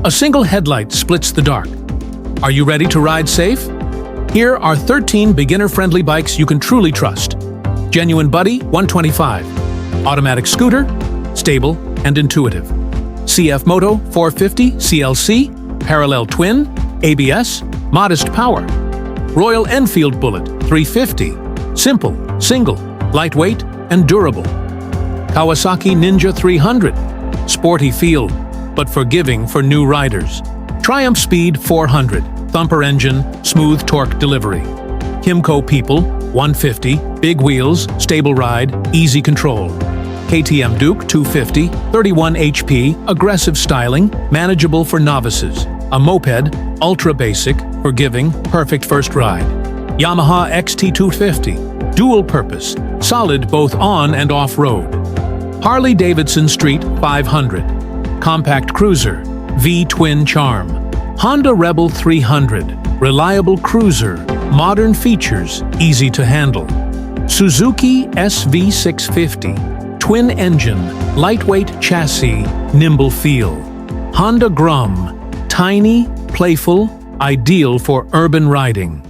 A single headlight splits the dark. Are you ready to ride safe? Here are 13 beginner-friendly bikes you can truly trust. Genuine Buddy 125. Automatic scooter, stable and intuitive. CF Moto 450 CLC, parallel twin, ABS, modest power. Royal Enfield Bullet 350. Simple, single, lightweight and durable. Kawasaki Ninja 300. Sporty feel, but forgiving for new riders. Triumph Speed 400. Thumper engine, smooth torque delivery. Kymco People 150. Big wheels, stable ride, easy control. KTM Duke 250. 31 HP, aggressive styling, manageable for novices. A moped, ultra basic, forgiving, perfect first ride. Yamaha XT250. Dual purpose, solid both on and off-road. Harley-Davidson Street 500. Compact cruiser, V-twin charm. Honda Rebel 300. Reliable cruiser, modern features, easy to handle. Suzuki SV650. Twin engine, lightweight chassis, nimble feel. Honda Grom. Tiny, playful, ideal for urban riding.